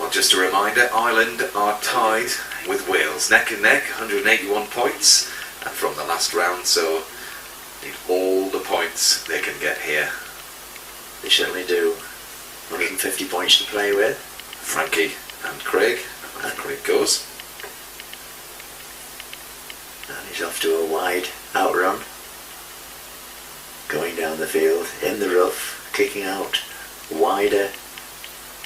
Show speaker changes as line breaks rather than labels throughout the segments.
Well, just a reminder, Ireland are tied with Wales, neck and neck, 181 points, and from the last round, so need all the points they can get here.
They certainly do. 150 points to play with.
Frankie and Craig, and Craig goes.
And he's off to a wide outrun. Going down the field, in the rough, kicking out wider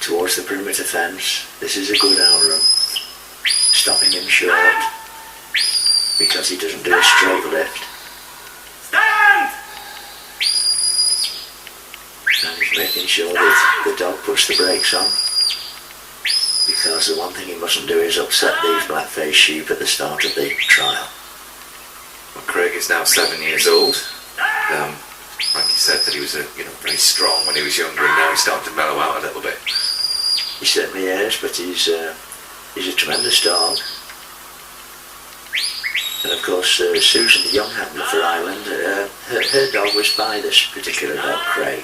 towards the perimeter fence. This is a good outrun. Stopping him short because he doesn't do a straight lift.
Stand!
And he's making sure that the dog puts the brakes on, because the one thing he mustn't do is upset these black-faced sheep at the start of the trial.
Well, Craig is now 7 years old. Like he said, that he was very strong when he was younger, and now he's starting to mellow out a little bit.
He certainly is, but he's a tremendous dog. And of course, Susan, the young handler for Ireland, her dog was by this particular dog, Craig.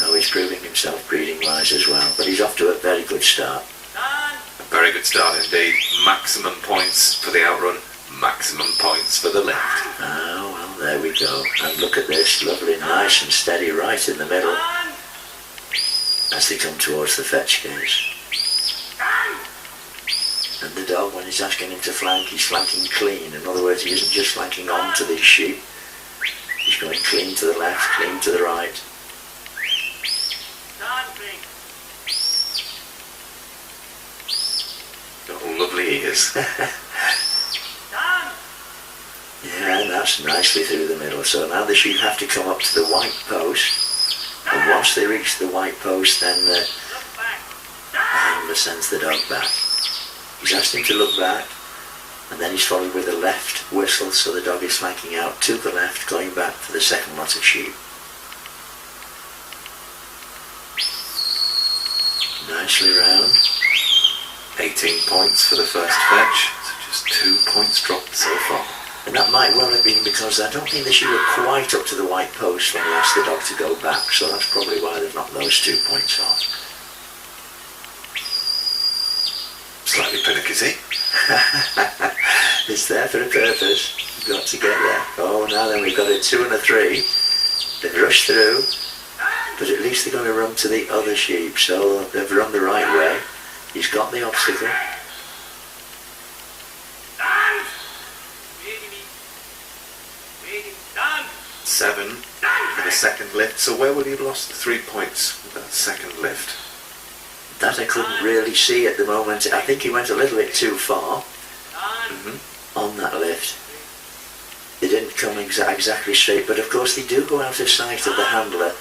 Now he's proving himself breeding-wise as well, but he's off to a very good start.
A very good start indeed. Maximum points for the outrun, maximum points for the lift.
Oh, well, there we go. And look at this, lovely, nice and steady right in the middle as they come towards the fetch gates. And the dog, when he's asking him to flank, he's flanking clean. In other words, he isn't just flanking onto these sheep. He's going clean to the left, clean to the right.
Oh, lovely ears.
Yeah, and that's nicely through the middle. So now the sheep have to come up to the white post. And once they reach the white post, then the handler sends the dog back. He's asked him to look back, and then he's followed with a left whistle, so the dog is flanking out to the left, going back for the second lot of sheep. Nicely round.
18 points for the first fetch, so just 2 points dropped so far.
And that might well have been because I don't think the sheep were quite up to the white post when he asked the dog to go back, so that's probably why they've knocked those 2 points off.
Slightly pernickety.
It's there for a purpose. You've got to get there. Oh, now then we've got a 2 and a 3. They've rushed through, but at least they're going to run to the other sheep, so they've run the right way. He's got the obstacle.
Seven for the second lift. So where would he have lost the 3 points with that second lift?
That I couldn't really see at the moment. I think he went a little bit too far on that lift. They didn't come exactly straight, but of course they do go out of sight of the handler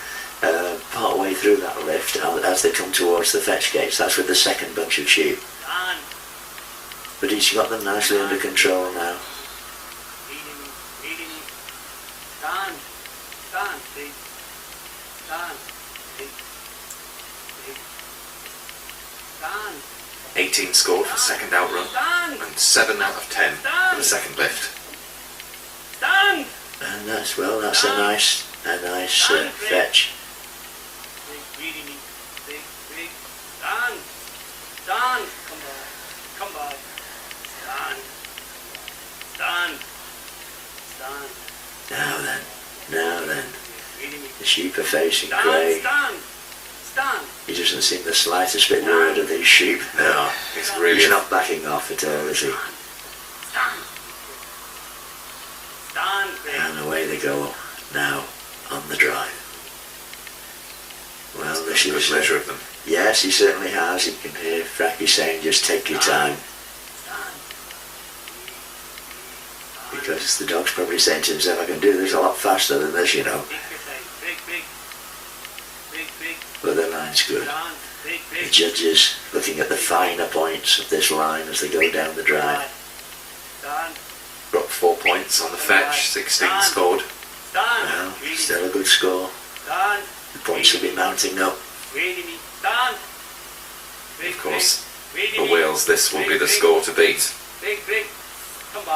part way through that lift as they come towards the fetch gates. That's with the second bunch of sheep. But he's got them nicely under control now.
Stand, please. Stand.
18 scored for second outrun, and 7 out of 10 for the second lift.
Stand.
And that's a nice fetch.
Stand. Stand. Come back. Stand. Stand. Stand.
Now then, the sheep are facing Craig.
Stand.
He doesn't seem the slightest bit worried of these sheep.
No,
he's not backing off at all, is he?
Stand.
And away they go now on the drive. Well, the sheep
good measure of them.
Yes, he certainly has. You can hear Frankie saying, just take your time. Because the dog's probably saying to himself, I can do this a lot faster than this, you know. But the line's good. The judges looking at the finer points of this line as they go down the drive.
Dropped 4 points on the fetch, 16 scored.
Well, still a good score. The points will be mounting up.
Of course, for Wales, this will be the score to beat.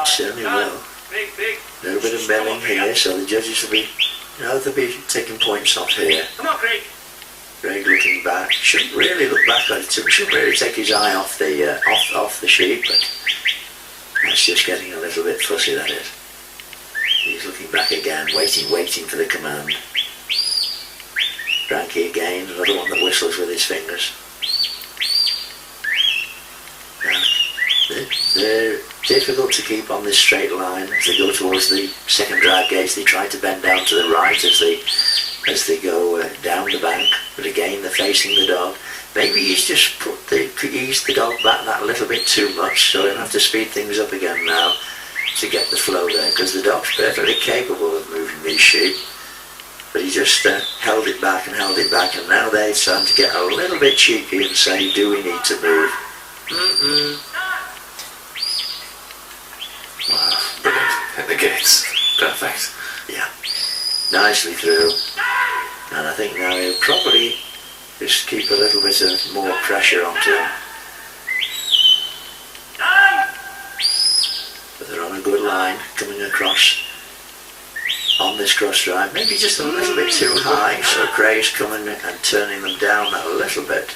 Certainly will. A little bit of milling here, so the judges will be, they'll be taking points off here.
Come on, Craig.
Greg looking back. Shouldn't really look back at it. Shouldn't really take his eye off the off the sheep, but that's just getting a little bit fussy, that is. He's looking back again, waiting for the command. Frankie again, another one that whistles with his fingers. Now, they're difficult to keep on this straight line. As they go towards the second drive gates, they try to bend down to the right as they go down the bank, but again they're facing the dog. Maybe he's just eased the dog back that little bit too much, so he'll have to speed things up again now to get the flow there, because the dog's perfectly capable of moving these sheep, but he just held it back, and now they're starting to get a little bit cheeky and say, do we need to move?
Wow, brilliant. Hit the gates. Perfect.
Yeah. Nicely through. And I think now he'll probably just keep a little bit of more pressure onto him. But they're on a good line coming across on this cross drive. Maybe just a little bit too high, so Craig's coming and turning them down a little bit.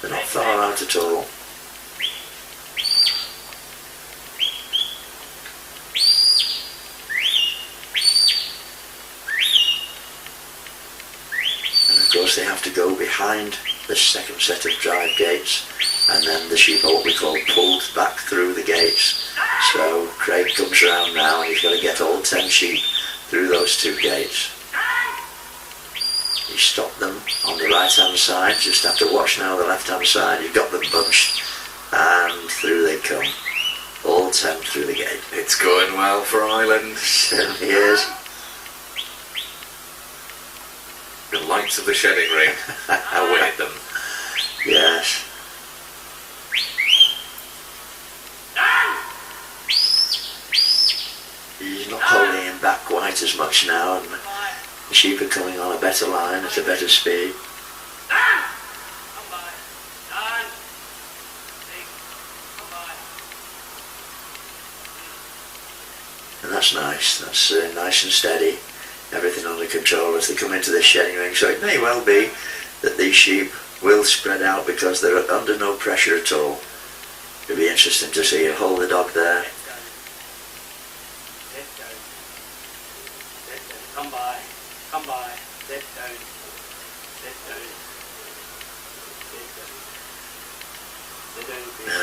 They're not far out at all. Of course they have to go behind the second set of drive gates, and then the sheep are what we call pulled back through the gates. So Craig comes around now and he's got to get all 10 sheep through those 2 gates. He stopped them on the right hand side, just have to watch now the left hand side. You've got them bunched and through they come. All 10 through the gate.
It's going well for Ireland.
Certainly is.
The lights of the shedding ring await them.
Yes. He's not holding him back quite as much now, and the sheep are coming on a better line at a better speed. And that's nice. That's nice and steady. Everything under control as they come into the shedding ring. So it may well be that these sheep will spread out because they're under no pressure at all. It'll be interesting to see. He'll hold the dog there.
Come by, let down,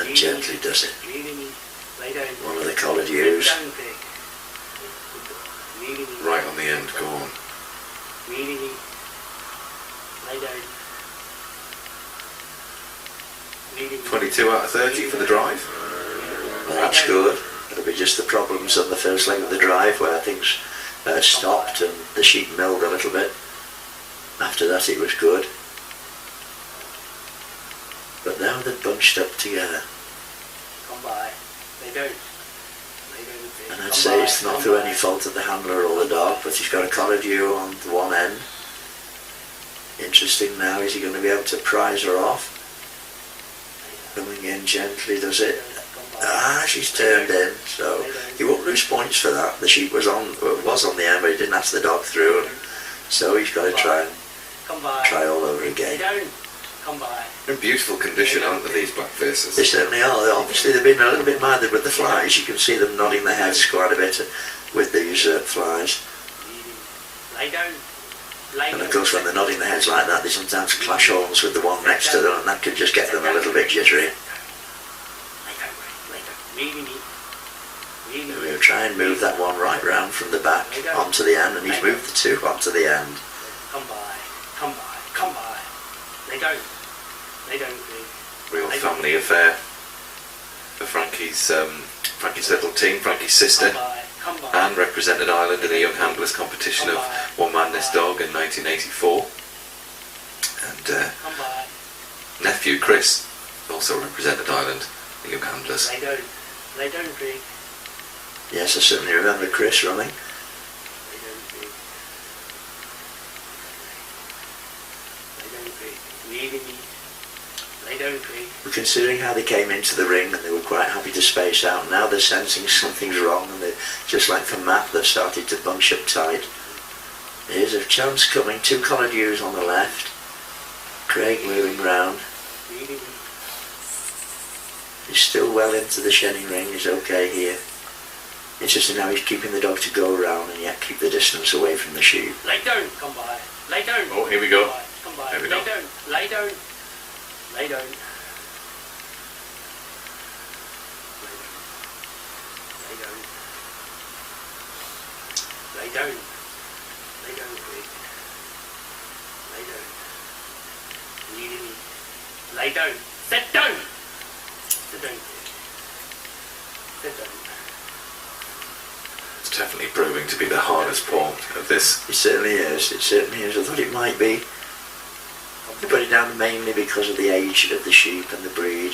And gently does it.
lay down.
One of the collared ewes.
Right on the end, go on.
Lay down.
22 out of 30 for the drive.
Well, that's good. It'll be just the problems on the first leg of the drive where things stopped and the sheep milled a little bit. After that it was good. But now they're bunched up together.
Come by. They don't.
And I'd say it's not through any fault of the handler or the dog, but he's got a collared ewe on one end. Interesting now, is he going to be able to prise her off? Coming in gently, does it? Ah, she's turned in, so he won't lose points for that. The sheep was on the end, but he didn't ask the dog through, and so he's got to try all over again.
Come by.
In beautiful condition, aren't they, these black faces?
They certainly are. Obviously they've been a little bit minded with the flies. You can see them nodding their heads quite a bit with these flies.
Lay down.
And of course when they're nodding their heads like that, they sometimes clash horns with the one next to them, and that could just get them a little bit jittery. We'll try and move that one right round from the back onto the end, and he's moved the 2 onto the end.
Come by. Lay down.
Real family affair for Frankie's little team, Frankie's sister.
Come by.
Anne represented Ireland in the Young Handlers competition of One Man This Dog in 1984. And
Come by.
nephew Chris also represented Ireland in Young Handlers.
Lay down, Craig.
Yes, I certainly remember Chris running.
Lay down, Craig.
But considering how they came into the ring and they were quite happy to space out, now they're sensing something's wrong, and just like for Matt, they've started to bunch up tight. Here's a chance coming. 2 collared ewes on the left. Craig moving round. He's still well into the shedding ring, he's okay here. Interesting how he's keeping the dog to go around and yet keep the distance away from the sheep.
Lay down, come by. Lay down.
Oh, here we go.
Come by.
Here we
Lay
go.
down. Lay down. Lay down. Lay down. Lay down. Lay down, Craig. Lay down. Leading me. Lay down. Sit down. Sit down, Craig. Sit down.
It's definitely proving to be the hardest part of this.
It certainly is, it certainly is. I thought it might be. They put it down mainly because of the age of the sheep and the breed.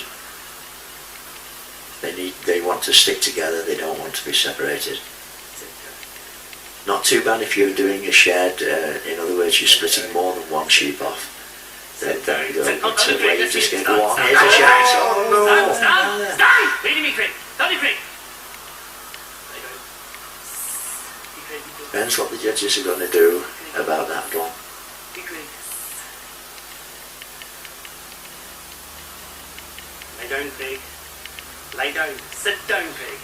They want to stick together, they don't want to be separated. Not too bad if you're doing a shed, in other words you're splitting more than one sheep off. Then you go, but where you just going to go on, here's a shed. Oh no!
Stand! Leading me, Craig. Stand, Craig.
Depends what the judges are going to do about that one.
Lay down, Craig. Lay down. Sit down, Craig.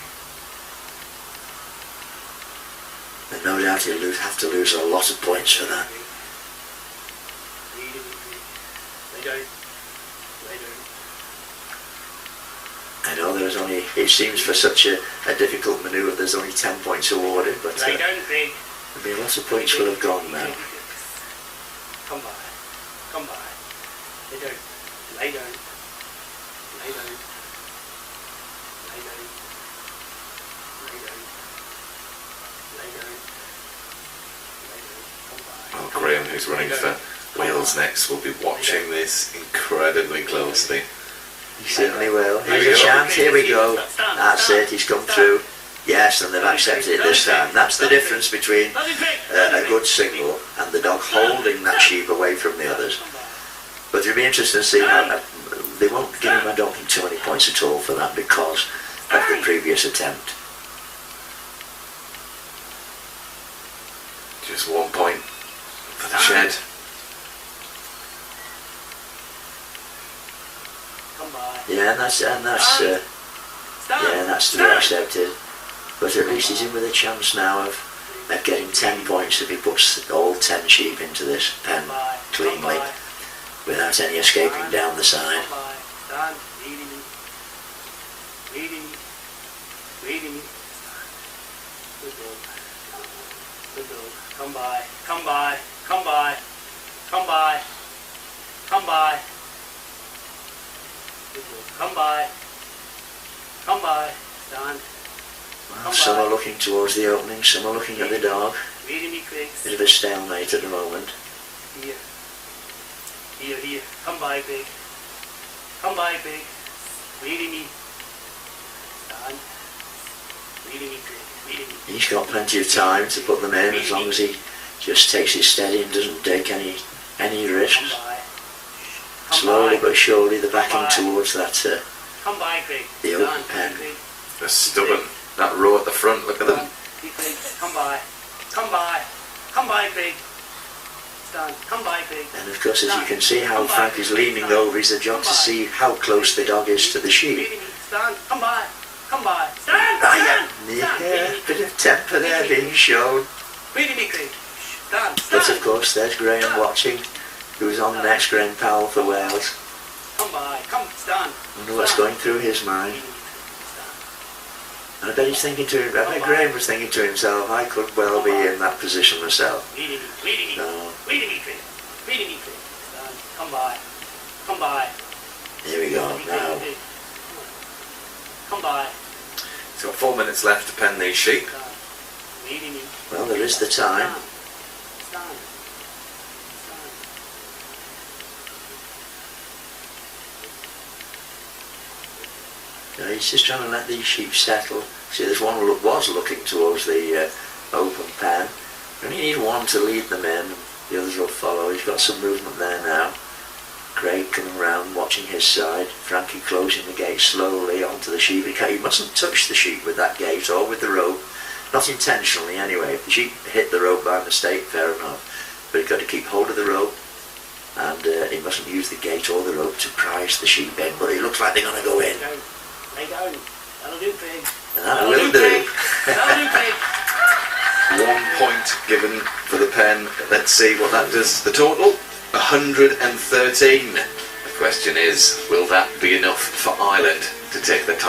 But no doubt he'll have to lose a lot of points for that.
Lay down. Lay down.
I know there's only, it seems for such a difficult manoeuvre there's only 10 points awarded, but
Lay down, Craig.
there'll be lots of points will have gone now.
Come by. Come by. Lay down. Lay down. Lay down. Lay down. Lay down. Lay down. Lay down. Come by.
Well, Graham, who's running for Wales next, will be watching this incredibly closely.
He certainly will.
Here
Here's
we
a
go.
chance, here we go. That's it, he's come through. Yes, and they've accepted it this time. That's the difference between a good single and the dog holding that sheep away from the others. But it'll be interesting to see how, they won't give him, I don't think, too many points at all for that because of the previous attempt.
Just 1 point for the shed.
Come by.
Yeah, and that's to be accepted. But at least he's in with a chance now of getting 10 points if he puts all 10 sheep into this pen cleanly without any escaping down the side.
Come by. Stand. Leading me. Leading me. Leading me. Good dog. Good dog. Come by. Come by. Come by. Come by. Come by. Good dog. Come by. Come by. Stand.
Well, some are looking towards the opening, some are looking at the dog.
Leading me, Craig.
Bit of a stalemate at the moment.
Here. Here, here. Come by, Craig. Come by, Craig. Leading me. Stand. Leading me, Craig. Leading me.
He's got plenty of time to put them in as long as he just takes it steady and doesn't take any
Come
risks.
by. Come
Slowly
by.
but surely they're backing
Come by.
towards that
Come by, Craig.
the open
Stand,
pen.
Craig.
They're stubborn. That row at the front, look at them.
Stand, Craig. Come by. Come by. Come by, Craig. Stand. Come by, Craig.
And of course, as you can see how Frank is leaning over, he's a job to see how close the dog is to the sheep.
Leading me. Stand. Come by. Come by. Stand.
Ah,
Stand.
yeah,
Stand.
bit of temper there being shown.
Leading me, Craig. Stand.
But
Stand.
of course, there's Graham watching, who's on next, Graham Powell for Wales.
Come by. Come. Stand.
Wonder what's going through his mind.
Leading me, Craig.
And I bet he's thinking to him, I bet Graham was thinking to himself, I could well be in that position myself.
Stand. Leading me. Leading me.
So,
Leading me, Craig. Leading me, Craig. Stand. Come by. Come by.
here we go now.
Come by.
So 4 minutes left to pen these sheep.
Stand. Leading me.
Well, there is the time.
Stand. Stand. Stand.
He's just trying to let these sheep settle. See, there's one who was looking towards the open pen. You only need one to lead them in, the others will follow. He's got some movement there now. Craig coming round, watching his side. Frankie closing the gate slowly onto the sheep. He mustn't touch the sheep with that gate or with the rope. Not intentionally anyway. If the sheep hit the rope by mistake, fair enough. But you've got to keep hold of the rope and he mustn't use the gate or the rope to prize the sheep in, but it looks like they're going to go in.
Lay down. That'll do, pig.
And that will do.
That'll do, pig.
1 point given for the pen. Let's see what that does. The total, 113. The question is, will that be enough for Ireland to take the title?